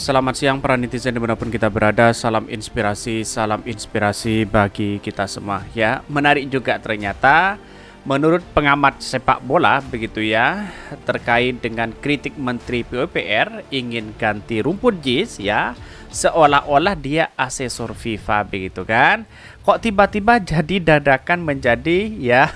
Selamat siang para netizen dimanapun kita berada. Salam inspirasi bagi kita semua ya. Menarik juga ternyata menurut pengamat sepak bola begitu ya, terkait dengan kritik Menteri PUPR ingin ganti rumput JIS ya, seolah-olah dia asesor FIFA begitu kan. Kok tiba-tiba jadi dadakan menjadi ya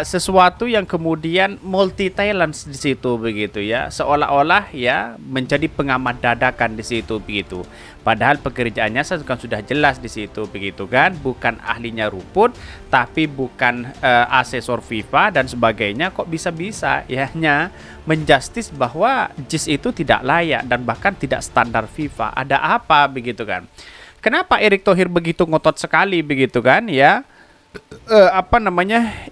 sesuatu yang kemudian multi talent di situ begitu ya, seolah-olah ya menjadi pengamat dadakan di situ begitu. Padahal pekerjaannya kan sudah jelas di situ begitu kan, bukan ahlinya rumput, tapi bukan asesor FIFA dan sebagainya. Kok bisa-bisa ya hanya menjustis bahwa JIS itu tidak layak dan bahkan tidak standar FIFA. Ada apa begitu kan? Kenapa Erick Thohir begitu ngotot sekali begitu kan ya?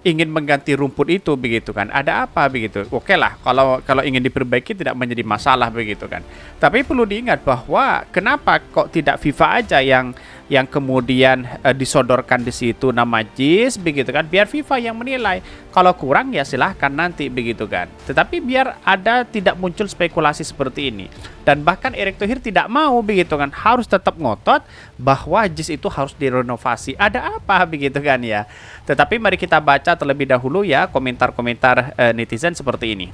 Ingin mengganti rumput itu begitu kan, ada apa begitu. Oke lah, kalau ingin diperbaiki tidak menjadi masalah begitu kan, tapi perlu diingat bahwa kenapa kok tidak FIFA aja yang kemudian disodorkan di situ nama JIS begitu kan, biar FIFA yang menilai. Kalau kurang ya silahkan nanti begitu kan, tetapi biar ada tidak muncul spekulasi seperti ini. Dan bahkan Erick Thohir tidak mau begitu kan, harus tetap ngotot bahwa JIS itu harus direnovasi. Ada apa begitu kan ya. Tetapi mari kita baca terlebih dahulu ya komentar-komentar netizen seperti ini.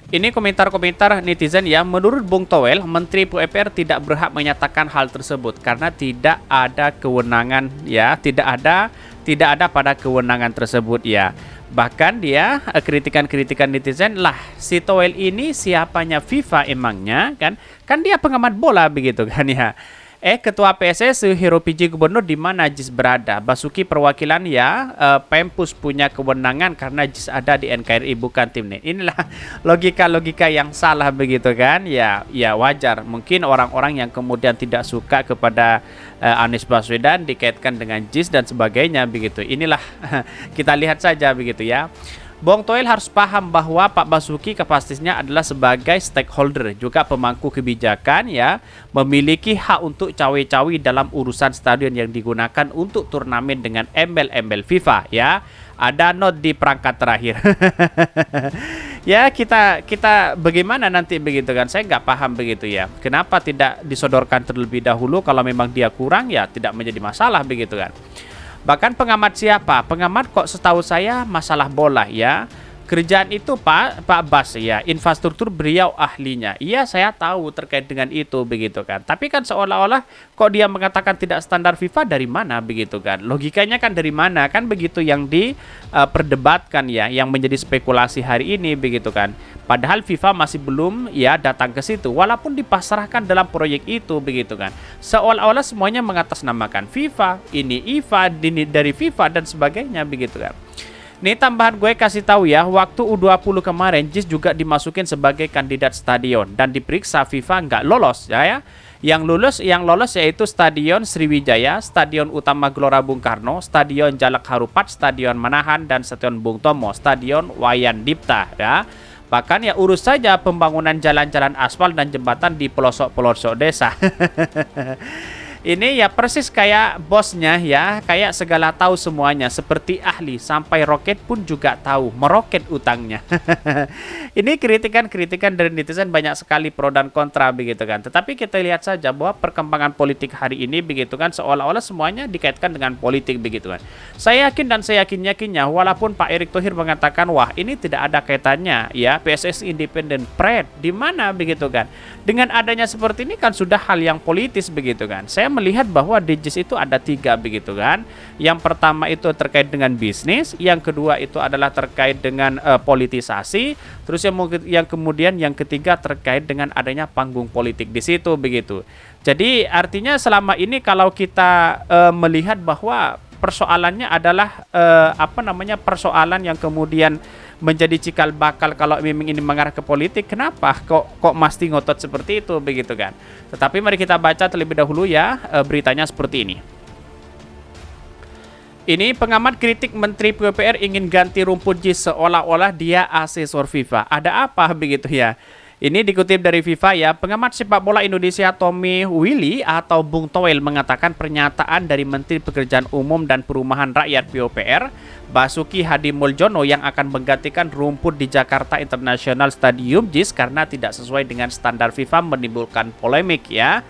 Ini komentar-komentar netizen ya. Menurut Bung Toel, Menteri PUPR tidak berhak menyatakan hal tersebut karena tidak ada kewenangan ya, tidak ada pada kewenangan tersebut ya. Bahkan dia kritikan-kritikan netizen, lah si Toel ini siapanya FIFA emangnya kan dia pengamat bola begitu kan ya. Ketua PSSI Hero PJ Gubernur di mana JIS berada? Basuki perwakilan ya, Pempus punya kewenangan karena JIS ada di NKRI bukan Timnet. Inilah logika-logika yang salah begitu kan? Ya wajar. Mungkin orang-orang yang kemudian tidak suka kepada Anies Baswedan dikaitkan dengan JIS dan sebagainya begitu. Inilah kita lihat saja begitu ya. Bung Toel harus paham bahwa Pak Basuki kapasitasnya adalah sebagai stakeholder, juga pemangku kebijakan ya, memiliki hak untuk cawe-cawe dalam urusan stadion yang digunakan untuk turnamen dengan embel-embel FIFA ya. Ada not di perangkat terakhir. Ya kita bagaimana nanti begitu kan, saya nggak paham begitu ya. Kenapa tidak disodorkan terlebih dahulu? Kalau memang dia kurang ya tidak menjadi masalah begitu kan. Bahkan pengamat siapa? Pengamat kok setahu saya masalah bola ya. Kerjaan itu Pak Bas ya, infrastruktur beliau ahlinya. Iya saya tahu terkait dengan itu begitu kan. Tapi kan seolah-olah kok dia mengatakan tidak standar FIFA dari mana begitu kan. Logikanya kan dari mana kan begitu yang diperdebatkan ya, yang menjadi spekulasi hari ini begitu kan. Padahal FIFA masih belum ya datang ke situ walaupun dipasrahkan dalam proyek itu begitu kan. Seolah-olah semuanya mengatasnamakan FIFA, ini IFA, ini dari FIFA dan sebagainya begitu kan. Nih tambahan gue kasih tahu ya, waktu U20 kemarin JIS juga dimasukin sebagai kandidat stadion dan diperiksa FIFA nggak lolos ya. Yang lolos yaitu Stadion Sriwijaya, Stadion Utama Gelora Bung Karno, Stadion Jalak Harupat, Stadion Manahan dan Stadion Bung Tomo, Stadion Wayan Dipta ya. Bahkan ya urus saja pembangunan jalan-jalan aspal dan jembatan di pelosok-pelosok desa. Ini ya persis kayak bosnya ya, kayak segala tahu semuanya, seperti ahli, sampai roket pun juga tahu, meroket utangnya. Ini kritikan-kritikan dari netizen banyak sekali pro dan kontra begitu kan. Tetapi kita lihat saja bahwa perkembangan politik hari ini begitu kan, seolah-olah semuanya dikaitkan dengan politik begitu kan. Saya yakin dan saya yakinnya walaupun Pak Erick Thohir mengatakan wah ini tidak ada kaitannya ya, PSSI independen pred di mana begitu kan. Dengan adanya seperti ini kan sudah hal yang politis begitu kan. Saya melihat bahwa di JIS itu ada 3 begitu kan. Yang pertama itu terkait dengan bisnis, yang kedua itu adalah terkait dengan politisasi, terus yang kemudian yang ketiga terkait dengan adanya panggung politik di situ begitu. Jadi artinya selama ini kalau kita melihat bahwa persoalannya adalah persoalan yang kemudian menjadi cikal bakal kalau memang ini mengarah ke politik, kenapa kok mesti ngotot seperti itu begitu kan. Tetapi mari kita baca terlebih dahulu ya beritanya seperti ini. Ini pengamat kritik Menteri PUPR ingin ganti rumput JIS seolah-olah dia asesor FIFA. Ada apa begitu ya? Ini dikutip dari FIFA ya, pengamat sepak bola Indonesia Tommy Willy atau Bung Toel mengatakan pernyataan dari Menteri Pekerjaan Umum dan Perumahan Rakyat PUPR, Basuki Hadi Muljono yang akan menggantikan rumput di Jakarta International Stadium JIS karena tidak sesuai dengan standar FIFA menimbulkan polemik ya.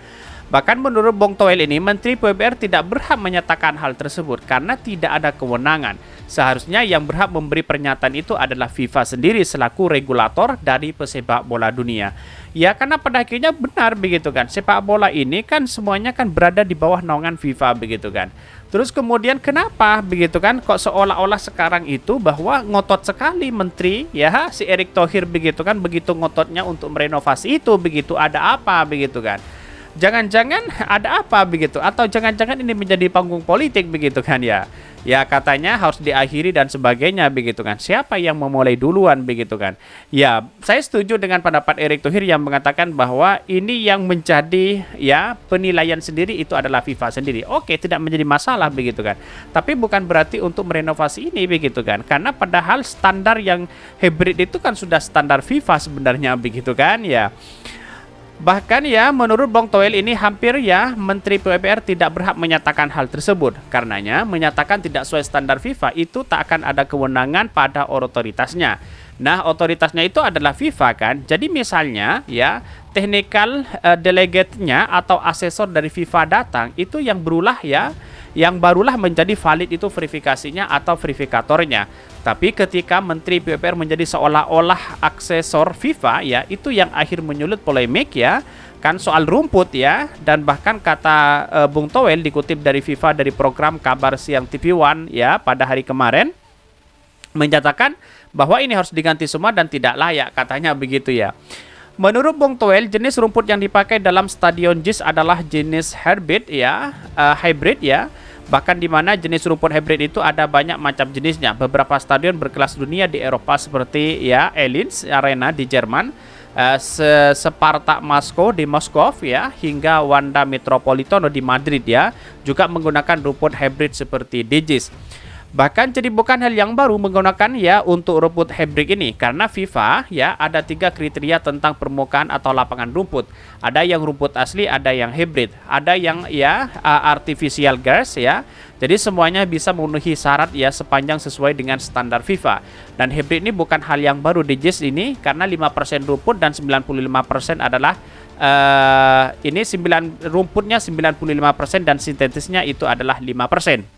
Bahkan menurut Bung Toel ini, Menteri PUPR tidak berhak menyatakan hal tersebut karena tidak ada kewenangan. Seharusnya yang berhak memberi pernyataan itu adalah FIFA sendiri selaku regulator dari pesepak bola dunia. Ya karena pada akhirnya benar begitu kan, sepak bola ini kan semuanya kan berada di bawah naungan FIFA begitu kan. Terus kemudian kenapa begitu kan, kok seolah-olah sekarang itu bahwa ngotot sekali Menteri ya si Erick Thohir begitu kan, begitu ngototnya untuk merenovasi itu begitu, ada apa begitu kan. Jangan-jangan ada apa begitu, atau jangan-jangan ini menjadi panggung politik begitu kan ya. Ya katanya harus diakhiri dan sebagainya begitu kan. Siapa yang memulai duluan begitu kan. Ya saya setuju dengan pendapat Erick Thohir yang mengatakan bahwa ini yang menjadi ya penilaian sendiri itu adalah FIFA sendiri. Oke, tidak menjadi masalah begitu kan. Tapi bukan berarti untuk merenovasi ini begitu kan. Karena padahal standar yang hybrid itu kan sudah standar FIFA sebenarnya begitu kan ya. Bahkan ya menurut Bung Toel ini hampir ya Menteri PUPR tidak berhak menyatakan hal tersebut. Karenanya menyatakan tidak sesuai standar FIFA itu tak akan ada kewenangan pada otoritasnya. Nah otoritasnya itu adalah FIFA kan. Jadi misalnya ya technical delegate-nya atau asesor dari FIFA datang itu yang berulah ya, yang barulah menjadi valid itu verifikasinya atau verifikatornya. Tapi ketika Menteri PUPR menjadi seolah-olah aksesor FIFA ya, itu yang akhir menyulut polemik ya, kan soal rumput ya. Dan bahkan kata Bung Toel dikutip dari FIFA dari program Kabar Siang TV One ya pada hari kemarin, menyatakan bahwa ini harus diganti semua dan tidak layak, katanya begitu ya. Menurut Bung Toel, jenis rumput yang dipakai dalam stadion JIS adalah jenis hybrid ya, hybrid ya. Bahkan di mana jenis rumput hybrid itu ada banyak macam jenisnya. Beberapa stadion berkelas dunia di Eropa seperti ya Allianz Arena di Jerman, Spartak Moskow di Moskow ya, hingga Wanda Metropolitano di Madrid ya, juga menggunakan rumput hybrid seperti di JIS. Bahkan jadi bukan hal yang baru menggunakan ya untuk rumput hybrid ini, karena FIFA ya ada 3 kriteria tentang permukaan atau lapangan rumput. Ada yang rumput asli, ada yang hybrid, ada yang ya artificial grass ya. Jadi semuanya bisa memenuhi syarat ya sepanjang sesuai dengan standar FIFA. Dan hybrid ini bukan hal yang baru di JIS ini karena 5% rumput dan 95% adalah ini rumputnya 95% dan sintetisnya itu adalah 5%.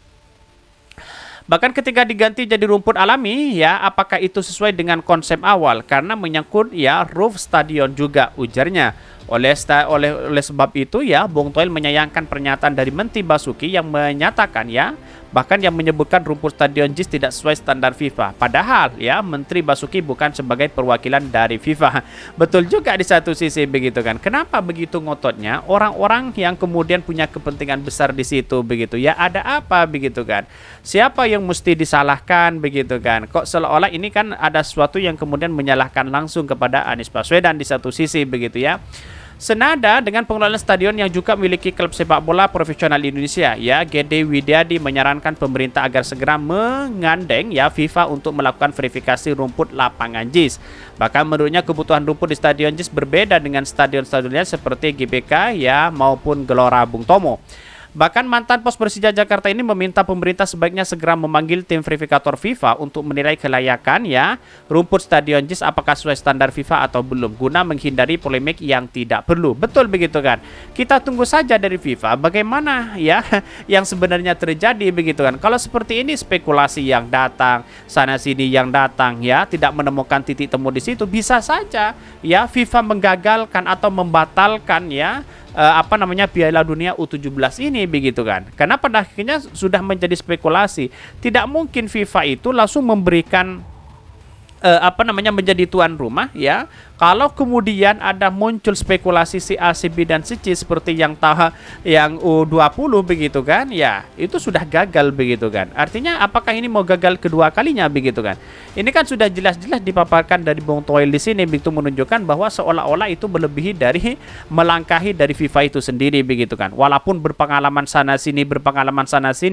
Bahkan ketika diganti jadi rumput alami ya, apakah itu sesuai dengan konsep awal? Karena menyangkut ya roof stadion juga, ujarnya. Oleh sebab itu ya, Bung Toel menyayangkan pernyataan dari Menteri Basuki yang menyatakan ya, bahkan yang menyebutkan rumput stadion JIS tidak sesuai standar FIFA. Padahal ya Menteri Basuki bukan sebagai perwakilan dari FIFA. Betul juga di satu sisi begitu kan. Kenapa begitu ngototnya orang-orang yang kemudian punya kepentingan besar di situ begitu ya? Ada apa begitu kan? Siapa yang mesti disalahkan begitu kan? Kok seolah-olah ini kan ada sesuatu yang kemudian menyalahkan langsung kepada Anies Baswedan di satu sisi begitu ya. Senada dengan pengelolaan stadion yang juga memiliki klub sepak bola profesional Indonesia ya, Gede Widyadi menyarankan pemerintah agar segera mengandeng ya FIFA untuk melakukan verifikasi rumput lapangan JIS. Bahkan menurutnya kebutuhan rumput di stadion JIS berbeda dengan stadion-stadionnya seperti GBK ya maupun Gelora Bung Tomo. Bahkan mantan pos Persija Jakarta ini meminta pemerintah sebaiknya segera memanggil tim verifikator FIFA untuk menilai kelayakan ya rumput stadion JIS apakah sesuai standar FIFA atau belum, guna menghindari polemik yang tidak perlu. Betul begitu kan? Kita tunggu saja dari FIFA bagaimana ya yang sebenarnya terjadi begitu kan. Kalau seperti ini spekulasi yang datang sana sini yang datang ya, tidak menemukan titik temu di situ, bisa saja ya FIFA menggagalkan atau membatalkan ya Piala Dunia U17 ini begitu kan. Karena pada akhirnya sudah menjadi spekulasi. Tidak mungkin FIFA itu langsung memberikan menjadi tuan rumah ya. Kalau kemudian ada muncul spekulasi si A, si B dan si C seperti yang U20 begitu kan, ya itu sudah gagal begitu kan. Artinya apakah ini mau gagal kedua kalinya begitu kan? Ini kan sudah jelas-jelas dipaparkan dari Bung Toel di sini begitu, menunjukkan bahwa seolah-olah itu melebihi dari melangkahi dari FIFA itu sendiri begitu kan. Walaupun berpengalaman sana sini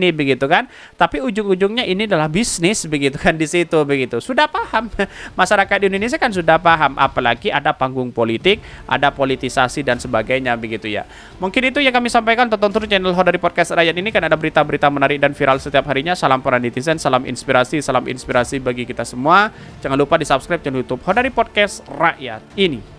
begitu kan, tapi ujung-ujungnya ini adalah bisnis begitu kan di situ begitu. Sudah paham masyarakat Indonesia kan sudah paham, apalagi lagi ada panggung politik, ada politisasi dan sebagainya begitu ya. Mungkin itu yang kami sampaikan. Tonton terus channel Hodari Podcast Rakyat ini, kan ada berita-berita menarik dan viral setiap harinya. Salam para netizen, salam inspirasi bagi kita semua. Jangan lupa di subscribe channel YouTube Hodari Podcast Rakyat ini.